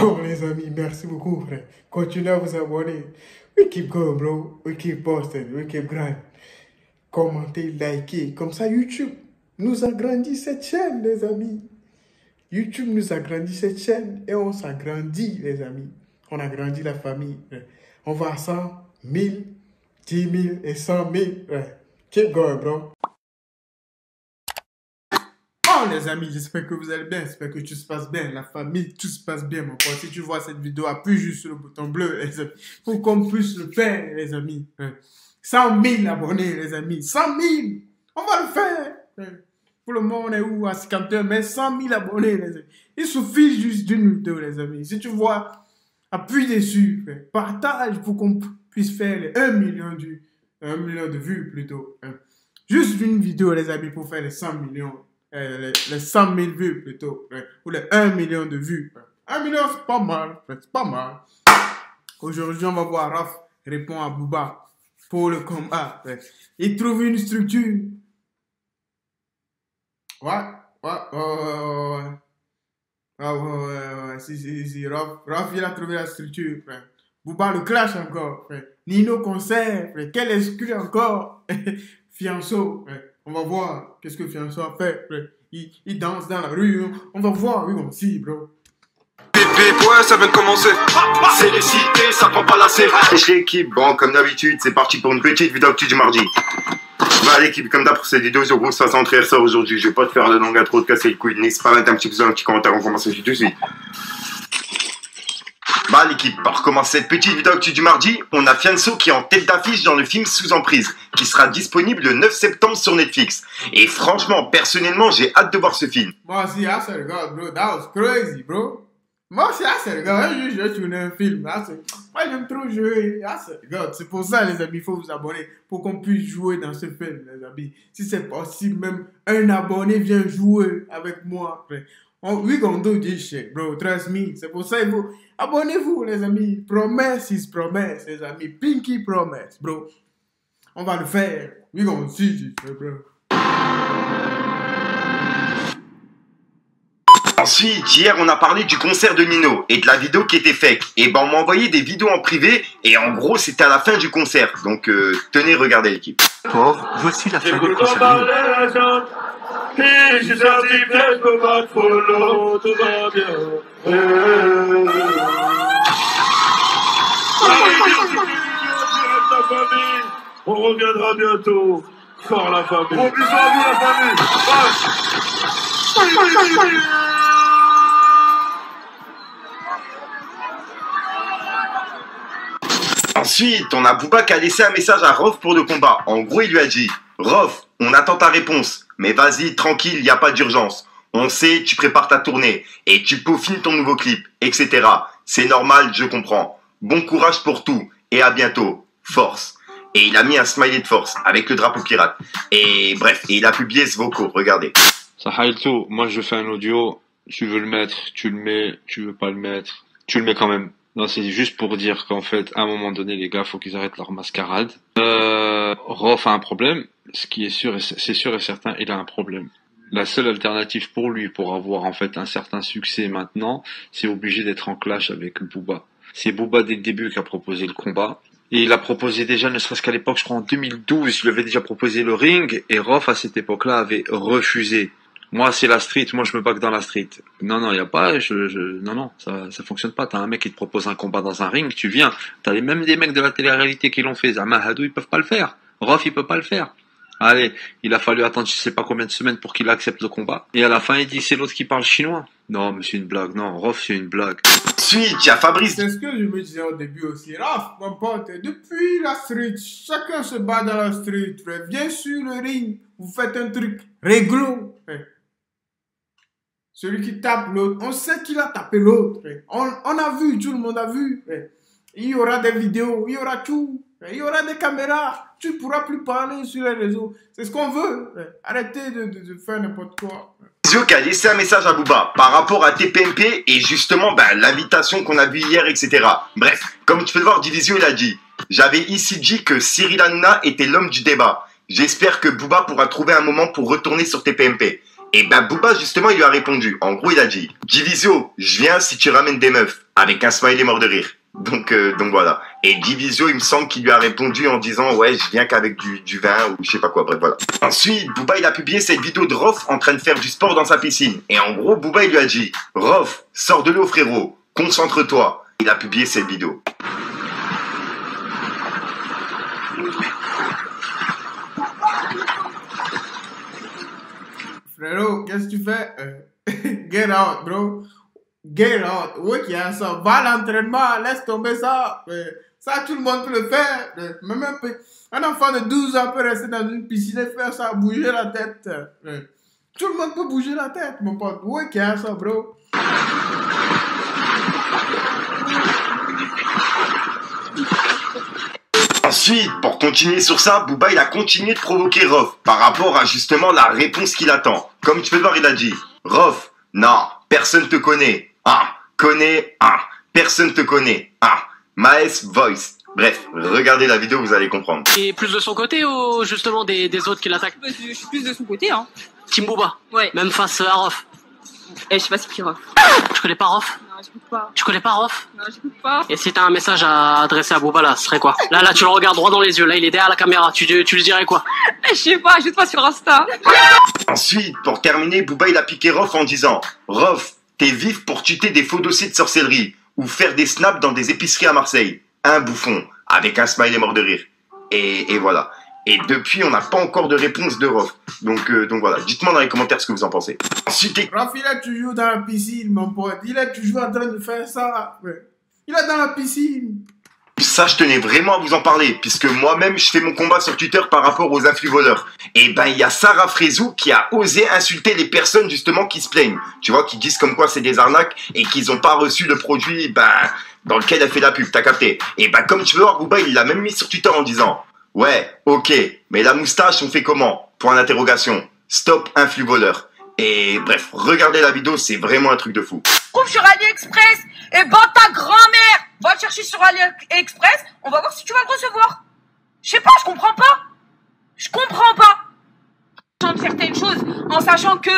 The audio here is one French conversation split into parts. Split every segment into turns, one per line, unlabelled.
Bon, les amis, merci beaucoup, frère. Continuez à vous abonner. We keep going, bro. We keep posting. We keep grind. Commentez, likez. Comme ça, YouTube nous agrandit cette chaîne, les amis. YouTube nous agrandit cette chaîne et on s'agrandit, les amis. On agrandit la famille. On va à 100, 1000, 10 000 et 100 000. Keep going, bro. Bon, les amis, j'espère que vous allez bien. J'espère que tout se passe bien. La famille, tout se passe bien, mon pote. Si tu vois cette vidéo, appuie juste sur le bouton bleu, les amis. Pour qu'on puisse le faire, les amis. 100 000 abonnés, les amis. 100 000. On va le faire. Pour le moment, on est où? À 51, mais 100 000 abonnés, les amis. Il suffit juste d'une vidéo, les amis. Si tu vois, appuie dessus. Partage pour qu'on puisse faire les 1 million de vues, plutôt. Juste une vidéo, les amis, pour faire les 100 millions. Les 100 000 vues, plutôt. Ou les 1 million de vues. 1 million, c'est pas mal. C'est pas mal. Aujourd'hui, on va voir Raph répond à Booba pour le combat. Il trouve une structure. Si. Raph, il a trouvé la structure, frère. Booba le clash encore, frère. Nino concert, frère. Quel exclu encore. Fianso, frère. On va voir qu'est-ce que Fianso a fait, frère. Il danse dans la rue. On va voir, oui, on sait, bro.
Ouais, ça vient de commencer. C'est les cités, ça prend pas la C.
Et l'équipe, bon, comme d'habitude, c'est parti pour une petite vidéo actu du mardi. Bah, l'équipe, comme d'hab pour cette vidéo, sur groupe 60 ça aujourd'hui. Je vais pas te faire de longue intro, de casser le couille. N'hésite pas à mettre un petit pouce dans un petit commentaire, on commence tout de suite. Bah, l'équipe, pour commencer cette petite vidéo actu du mardi, on a Fianso qui est en tête d'affiche dans le film Sous emprise, qui sera disponible le 9 septembre sur Netflix. Et franchement, personnellement, j'ai hâte de voir ce film.
Moi aussi, I swear to God, bro, that was crazy, bro. Moi aussi, I swear to God, je tourner un film. Moi, j'aime trop jouer. I swear to God. C'est pour ça, les amis, il faut vous abonner pour qu'on puisse jouer dans ce film, les amis. Si c'est possible, même un abonné vient jouer avec moi. We gonna do this shit, bro. Trust me. C'est pour ça, il faut... Abonnez-vous, les amis. Promise is promise, les amis. Pinky promise, bro. On va le faire. We gonna see this shit, bro.
Ensuite, hier, on a parlé du concert de Nino et de la vidéo qui était fake. Et ben, on m'a envoyé des vidéos en privé et en gros, c'était à la fin du concert. Donc, tenez, regardez l'équipe.
Voici la fin du concert.
Et j'ai sorti je peux pas trop long, tout va bien. Ta famille, on reviendra bientôt. Fort la famille. Gros bisous à vous la famille.
Ensuite, on a Booba qui a laissé un message à Rof pour le combat. En gros, il lui a dit « Rof, on attend ta réponse, mais vas-y, tranquille, il n'y a pas d'urgence. On sait, tu prépares ta tournée, et tu peaufines ton nouveau clip, etc. C'est normal, je comprends. Bon courage pour tout, et à bientôt. Force. » Et il a mis un smiley de force, avec le drapeau pirate. Et bref, et il a publié ce vocaux, regardez.
Sahaïto, moi je fais un audio, tu veux le mettre, tu le mets, tu veux pas le mettre, tu le mets quand même. Non, c'est juste pour dire qu'en fait, à un moment donné, les gars, faut qu'ils arrêtent leur mascarade. Rof a un problème, ce qui est sûr, c'est sûr et certain, il a un problème. La seule alternative pour lui, pour avoir en fait un certain succès maintenant, c'est obligé d'être en clash avec Booba. C'est Booba dès le début qui a proposé le combat. Et il a proposé déjà, ne serait-ce qu'à l'époque, je crois en 2012, il avait déjà proposé le ring, et Rof à cette époque-là avait refusé. Moi, c'est la street. Moi, je me bats que dans la street. Non, y a pas. Non, ça fonctionne pas. T'as un mec qui te propose un combat dans un ring, tu viens. T'as même des mecs de la télé-réalité qui l'ont fait. Zama Hadou, ils peuvent pas le faire. Rof, il peut pas le faire. Allez, il a fallu attendre je sais pas combien de semaines pour qu'il accepte le combat. Et à la fin, il dit c'est l'autre qui parle chinois. Non, mais c'est une blague. Non, Rof, c'est une blague.
Ensuite, il y a Fabrice.
C'est ce que je me disais au début aussi. Raph, mon pote, depuis la street, chacun se bat dans la street, frère. Viens sur le ring, vous faites un truc réglo, frère. Celui qui tape l'autre, on sait qu'il a tapé l'autre. On a vu, tout le monde a vu. Il y aura des vidéos, il y aura tout. Il y aura des caméras. Tu ne pourras plus parler sur les réseaux. C'est ce qu'on veut. Arrêtez de faire n'importe quoi.
Zio qui a laissé un message à Booba par rapport à TPMP et justement l'invitation qu'on a vue hier, etc. Bref, comme tu peux le voir, Divisio il a dit « J'avais ici dit que Cyril Hanouna était l'homme du débat. J'espère que Booba pourra trouver un moment pour retourner sur TPMP. Et ben Booba justement il lui a répondu. En gros il a dit Divisio, je viens si tu ramènes des meufs, avec un smiley mort de rire. Donc voilà. Et Divisio il me semble qu'il lui a répondu en disant ouais je viens qu'avec du vin ou je sais pas quoi, bref voilà. Ensuite Booba il a publié cette vidéo de Rof en train de faire du sport dans sa piscine. Et en gros Booba il lui a dit Rof, sors de l'eau frérot, concentre-toi. Il a publié cette vidéo.
Frérot, qu'est-ce que tu fais? Get out, bro. Get out. Oui, qu'il y a ça. Va à l'entraînement, laisse tomber ça. Ça, tout le monde peut le faire. Même un enfant de 12 ans peut rester dans une piscine et faire ça, bouger la tête. Tout le monde peut bouger la tête, mon pote. Oui, qu'il y a ça, bro.
Ensuite, pour continuer sur ça, Booba il a continué de provoquer Rof par rapport à justement la réponse qu'il attend. Comme tu peux le voir, il a dit Rof, non, personne te connaît. Personne te connaît. Maes Voice. Bref, regardez la vidéo, vous allez comprendre.
Et plus de son côté ou justement des autres qui l'attaquent?
Je suis plus de son côté, hein.
Team Booba.
Ouais.
Même face à Rof.
Je sais pas c'est qui Rof.
Tu connais pas Rof?
Non, j'écoute pas.
Tu connais pas Rof?
Non, j'écoute pas.
Et si t'as un message à adresser à Booba là, ce serait quoi? Là, tu le regardes droit dans les yeux. Là, il est derrière la caméra. Tu lui dirais quoi?
Je sais pas, ajoute pas sur Insta.
Ensuite, pour terminer, Booba il a piqué Rof en disant Rof, t'es vif pour tuer des faux dossiers de sorcellerie ou faire des snaps dans des épiceries à Marseille. Un bouffon, avec un smiley mort de rire. Et voilà. Et depuis, on n'a pas encore de réponse de Rof. Donc voilà, dites-moi dans les commentaires ce que vous en pensez. Ensuite,
Rof, il est toujours dans la piscine, mon pote. Il est toujours en train de faire ça. Il est dans la piscine.
ça, je tenais vraiment à vous en parler, puisque moi-même, je fais mon combat sur Twitter par rapport aux influx voleurs. Et ben, il y a Sarah Frézou qui a osé insulter les personnes, justement, qui se plaignent. Tu vois, qui disent comme quoi c'est des arnaques et qu'ils n'ont pas reçu le produit, dans lequel elle fait la pub, t'as capté. Et comme tu veux voir, Booba, il l'a même mis sur Twitter en disant ouais, ok, mais la moustache, on fait comment? Point d'interrogation. Stop influx voleur. Et bref, regardez la vidéo, c'est vraiment un truc de fou.
Trouve sur AliExpress et bande ta grand-mère. Va le chercher sur AliExpress, on va voir si tu vas le recevoir. Je sais pas, je comprends pas. Je comprends pas. J'entends certaines choses en sachant que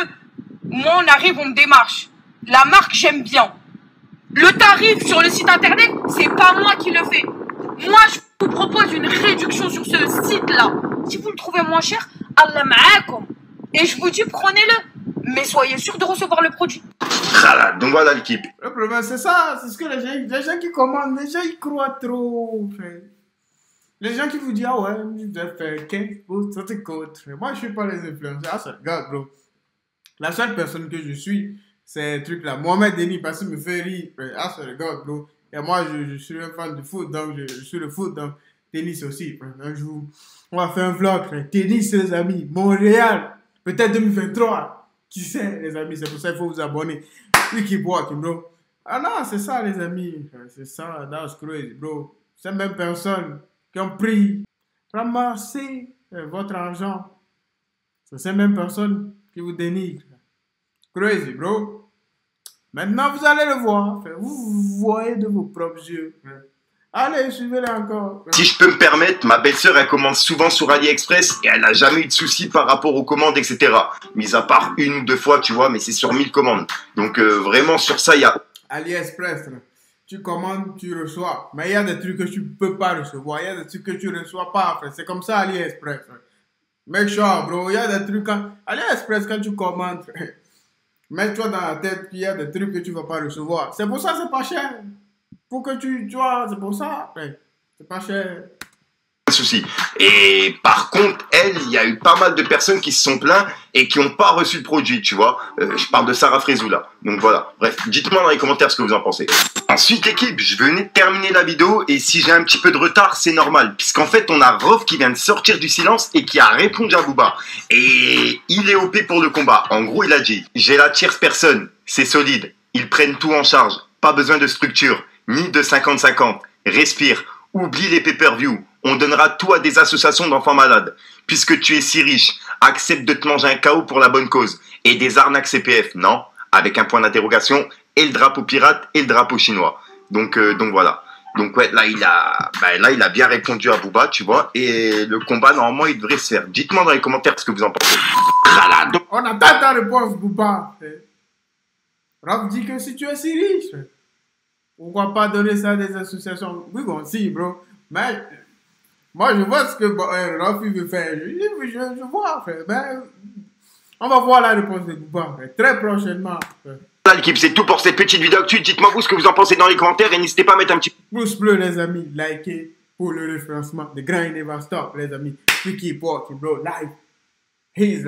moi on arrive, on me démarche. La marque, j'aime bien. Le tarif sur le site internet, c'est pas moi qui le fais. Moi, je vous propose une réduction sur ce site-là. Si vous le trouvez moins cher, Allah ma'akum. Et je vous dis, prenez-le. Mais soyez sûr de recevoir le produit.
Voilà, donc voilà l'équipe.
Le problème, c'est ça. C'est ce que les gens qui commandent, les gens, ils croient trop. Frère. Les gens qui vous disent, ah ouais, je dois faire 15 posts, ça te coûte. Moi, je suis pas les influenceurs. Ah, ça regarde, bro. La seule personne que je suis, c'est un truc là. Mohamed Denis, parce qu'il me fait rire. Ah, ça regarde, bro. Et moi, je suis un fan de foot, donc je suis le foot, donc tennis aussi. Un jour, on va faire un vlog, frère. Tennis, les amis. Montréal. Peut-être 2023. Qui sait, les amis, c'est pour ça qu'il faut vous abonner. We keep walking, bro. Ah non, c'est ça, les amis. C'est ça, that's crazy, bro. Ces mêmes personnes qui ont pris, ramassé votre argent. C'est ces mêmes personnes qui vous dénigrent. Crazy, bro. Maintenant, vous allez le voir. Vous voyez de vos propres yeux. Allez, suivez-les encore.
Si je peux me permettre, ma belle-sœur, elle commande souvent sur AliExpress et elle n'a jamais eu de soucis par rapport aux commandes, etc. Mis à part une ou deux fois, tu vois, mais c'est sur 1000 commandes. Donc vraiment, sur ça, il y a...
AliExpress, là. Tu commandes, tu reçois. Mais il y a des trucs que tu peux pas recevoir. Il y a des trucs que tu reçois pas, frère. C'est comme ça, AliExpress. Make sure, bro. Il y a des trucs... AliExpress, quand tu commandes, mets-toi dans la tête qu'il y a des trucs que tu vas pas recevoir. C'est pour ça que c'est pas cher. Pour que tu vois, c'est pour ça. C'est pas cher.
Souci. Et par contre, il y a eu pas mal de personnes qui se sont plaintes et qui n'ont pas reçu le produit, tu vois. Je parle de Sarah Frézou là. Donc voilà. Bref, dites-moi dans les commentaires ce que vous en pensez. Ensuite, l'équipe, je venais de terminer la vidéo et si j'ai un petit peu de retard, c'est normal. Puisqu'en fait, on a Rof qui vient de sortir du silence et qui a répondu à Booba. Et il est OP pour le combat. En gros, il a dit j'ai la tierce personne, c'est solide. Ils prennent tout en charge. Pas besoin de structure, ni de 50-50. Respire. Oublie les pay-per-view. On donnera tout à des associations d'enfants malades. Puisque tu es si riche, accepte de te manger un KO pour la bonne cause. Et des arnaques CPF, non? Avec un point d'interrogation, et le drapeau pirate et le drapeau chinois. Donc voilà. Donc ouais, là il a bien répondu à Booba, tu vois. Et le combat, normalement, il devrait se faire. Dites-moi dans les commentaires ce que vous en pensez.
On attend ta réponse, Booba. Rof dit que si tu es si riche, pourquoi pas donner ça à des associations? Oui, bon, si, bro. Mais moi, je vois ce que Rof veut faire. Je vois, frère. Ben, on va voir la réponse de Booba, frère, très prochainement.
L'équipe, c'est tout pour cette petite vidéo actuelle. Dites-moi vous ce que vous en pensez dans les commentaires et n'hésitez pas à mettre un petit
pouce bleu, les amis. Likez pour le référencement. The grind never stop, les amis. We keep walking, bro. Life. He's